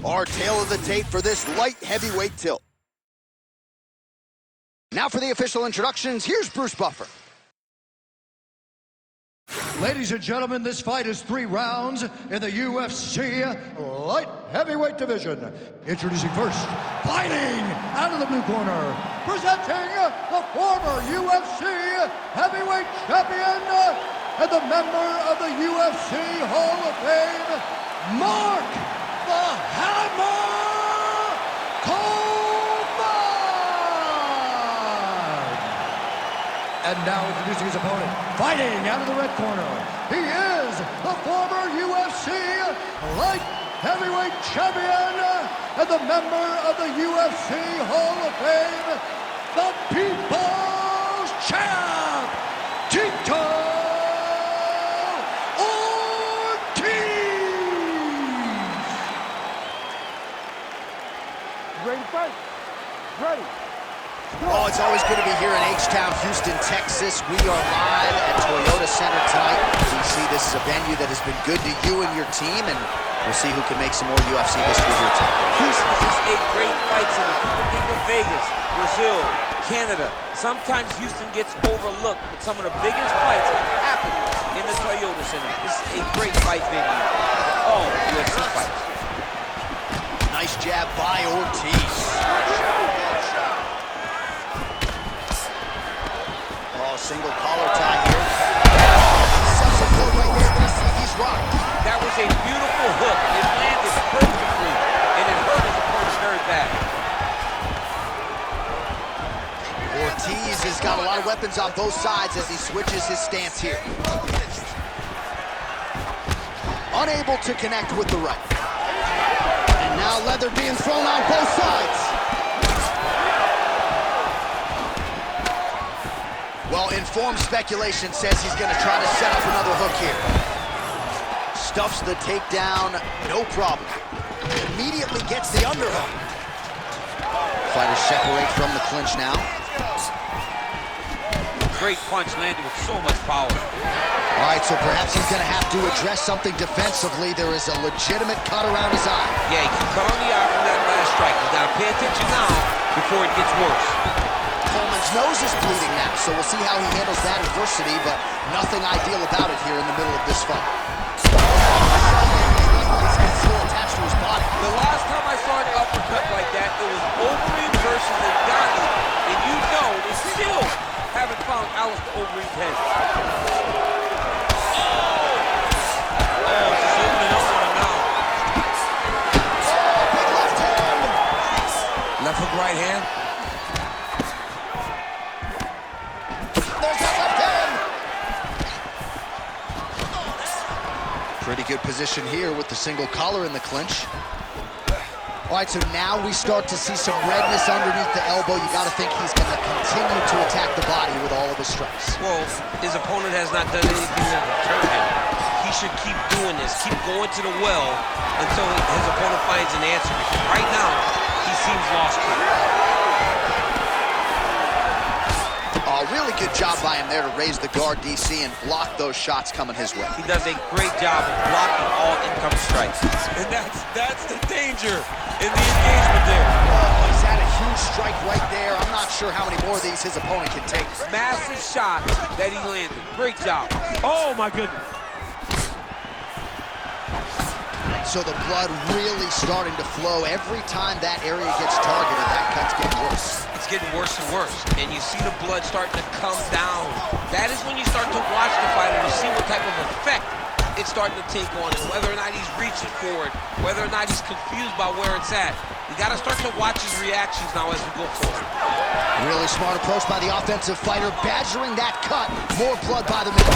Our tale of the tape for this light heavyweight tilt. Now for the official introductions, here's Bruce Buffer. Ladies and gentlemen, this fight is 3 rounds in the UFC light heavyweight division. Introducing first, fighting out of the blue corner, presenting the former UFC heavyweight champion and the member of the UFC Hall of Fame, Mark the Hammer Coleman! And now introducing his opponent, fighting out of the red corner, he is the former UFC light heavyweight champion and the member of the UFC Hall of Fame, the People's Champ, Tito Ortiz! Ready to fight? Ready. Oh, it's always good to be here in H-Town, Houston, Texas. We are live at Toyota Center tonight. DC, this is a venue that has been good to you and your team, and we'll see who can make some more UFC history here tonight. Houston is a great fight city. People think of Vegas, Brazil, Canada. Sometimes Houston gets overlooked, but some of the biggest fights have happened in the Toyota Center. This is a great fight venue for all UFC fights. Nice jab by Ortiz. Oh, single collar tie here. Sets a blow right there, DC. He's rocked. That was a beautiful hook. It landed perfectly, and it hurt his opponent very bad. Ortiz has got a lot of weapons on both sides as he switches his stance here. Unable to connect with the right. And now leather being thrown on both sides. Well, informed speculation says he's going to try to set up another hook here. Stuffs the takedown, no problem. Immediately gets the underhook. Fighters separate from the clinch now. Great punch landed with so much power. All right, so perhaps he's going to have to address something defensively. There is a legitimate cut around his eye. Yeah, he can cut on the eye from that last strike. He's got to pay attention now before it gets worse. Coleman's nose is bleeding now, so we'll see how he handles that adversity, but nothing ideal about it here in the middle of this fight. He's still attached to his body. The last time I saw an uppercut like that, it was Overeem versus Ngannou, and you know they still haven't found Alistair Overeem's head. Just opening up on him now. Big left hand. Left hook, right hand. There's that left hand. Pretty good position here with the single collar in the clinch. All right, so now we start to see some redness underneath the elbow. You got to think he's going to continue to attack the body with all of his strikes. Well, his opponent has not done anything to deter him. He should keep doing this, keep going to the well until his opponent finds an answer. Because right now, he seems lost to it. Really good job by him there to raise the guard, DC, and block those shots coming his way. He does a great job of blocking all incoming strikes. And that's the danger in the engagement there. Oh, he's had a huge strike right there. I'm not sure how many more of these his opponent can take. Massive shot that he landed. Great job. Oh, my goodness. So the blood really starting to flow. Every time that area gets targeted, that cut's getting worse. It's getting worse and worse, and you see the blood starting to come down. That is when you start to watch the fighter to see what type of effect it's starting to take on him, whether or not he's reaching for it, whether or not he's confused by where it's at. You got to start to watch his reactions now as we go forward. Really smart approach by the offensive fighter, badgering that cut. More blood by the middle.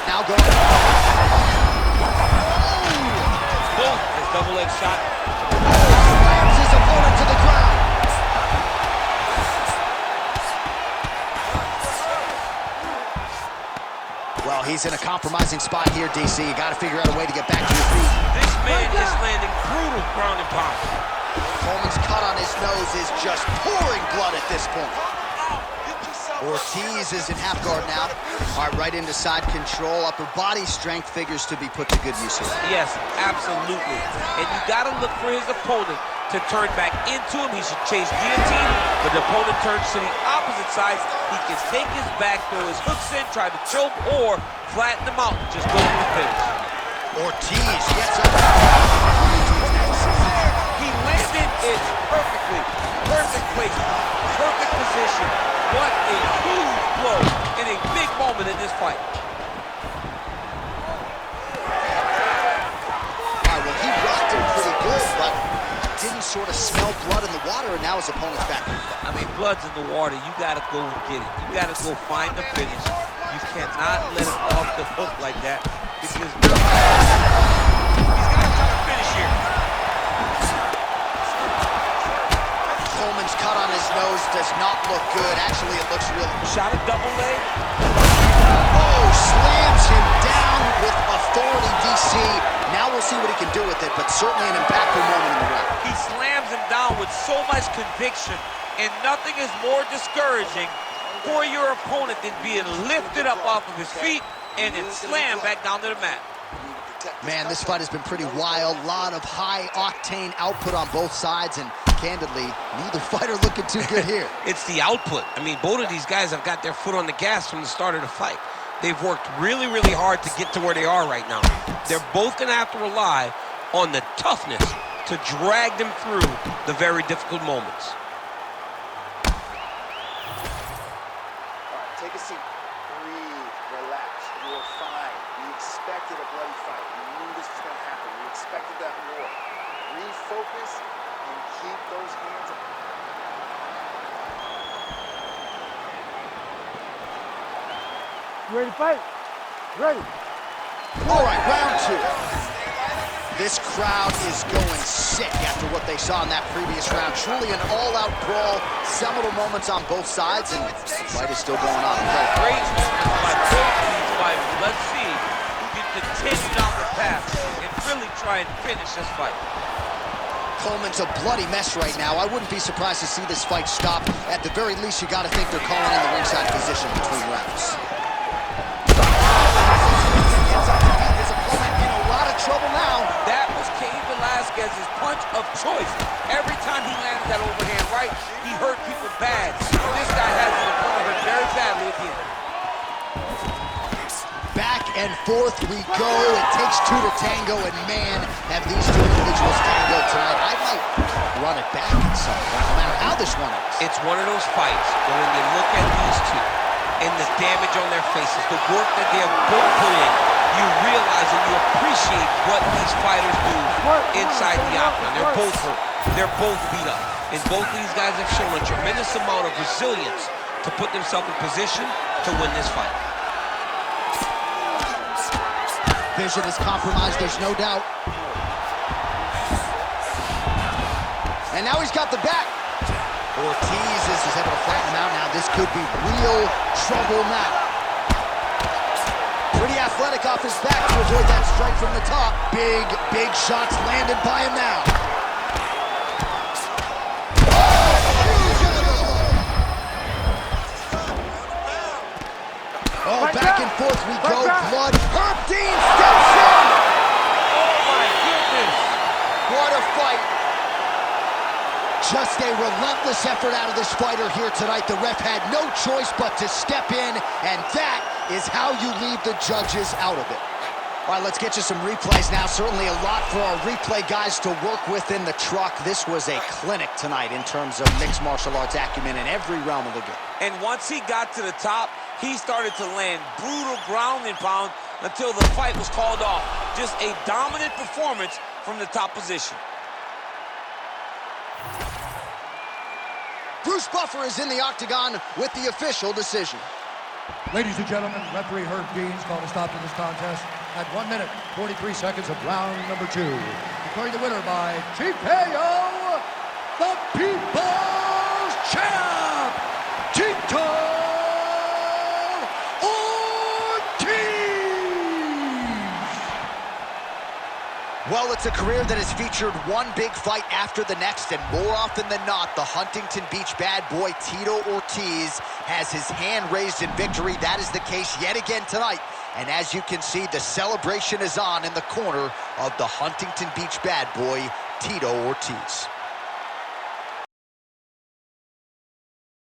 Now going. Boom! His double leg shot. Slams his opponent to the ground. Well, he's in a compromising spot here, DC. You got to figure out a way to get back to your feet. This man is landing brutal ground and pound. Coleman's cut on his nose is just pouring blood at this point. Get yourself Ortiz is in half guard now. All right, right into side control. Upper body strength figures to be put to good use here. Yes, absolutely. And you got to look for his opponent to turn back into him. He should chase guillotine, but the opponent turns to the opposite side. He can take his back, throw his hooks in, try to choke, or flatten him out. Just go for the finish. Ortiz gets up. He landed it perfectly. Perfect placement, perfect position. What a huge blow in a big moment in this fight. All right, well, he rocked him pretty good, but didn't sort of smell blood in the water, and now his opponent's back. I mean, blood's in the water. You got to go and get it. You got to go find the finish. You cannot let it off the hook like that because he's got to try to finish here. Coleman's cut on his nose does not look good. Actually, it looks really... Shot a double leg. Oh, slams him down with authority, DC. Now we'll see what he can do with it, but certainly an impactful moment in the round. He slams him down with so much conviction, and nothing is more discouraging for your opponent than being lifted up off of his feet and then slammed back down to the mat. Man, this fight has been pretty wild. A lot of high-octane output on both sides, and candidly, neither fighter looking too good here. It's the output. I mean, both of these guys have got their foot on the gas from the start of the fight. They've worked really, really hard to get to where they are right now. They're both going to have to rely on the toughness to drag them through the very difficult moments. All right, take a seat. Breathe, relax. You're fine. We expected a bloody fight. We knew this was going to happen. We expected that more. Refocus and keep those hands up. You ready to fight? Ready. All right, round two. This crowd is going sick after what they saw in that previous round. Truly an all-out brawl, seminal moments on both sides, and the fight is still going on. Great moments by both of these fighters. Let's see who can continue down the path and really try and finish this fight. Coleman's a bloody mess right now. I wouldn't be surprised to see this fight stop. At the very least, you got to think they're calling in the ringside position between rounds. His opponent in a lot of trouble now. That was Cain Velasquez's punch of choice. Every time he landed that overhand right, he hurt people bad. This guy has his opponent hurt very badly again. Back and forth we go. It takes two to tango, and man, have these two individuals tangoed tonight. I might run it back at some point, no matter how this one ends. It's one of those fights where when you look at these two and the damage on their faces, the work that they have both put in, you realize and you appreciate what these fighters do inside the octagon. They're both hurt. They're both beat up. And both of these guys have shown a tremendous amount of resilience to put themselves in position to win this fight. Vision is compromised, there's no doubt. And now he's got the back. Ortiz is able to flatten him out now. This could be real trouble now. Pretty athletic off his back to avoid that strike from the top. Big shots landed by him now. Oh, back and forth we go. Blood. Herb Dean steps in. Oh, my goodness. What a fight. Just a relentless effort out of this fighter here tonight. The ref had no choice but to step in, and that is how you leave the judges out of it. All right, let's get you some replays now. Certainly a lot for our replay guys to work with in the truck. This was a clinic tonight in terms of mixed martial arts acumen in every realm of the game. And once he got to the top, he started to land brutal ground and pound until the fight was called off. Just a dominant performance from the top position. Bruce Buffer is in the octagon with the official decision. Ladies and gentlemen, referee Herb Dean's called a stop to this contest at 1 minute, 43 seconds of round number 2. Declaring the winner by TKO, the People's Champ, Tito Ortiz! Well, it's it's a career that has featured one big fight after the next, and more often than not, the Huntington Beach bad boy Tito Ortiz has his hand raised in victory. That is the case yet again tonight. And as you can see, the celebration is on in the corner of the Huntington Beach bad boy, Tito Ortiz.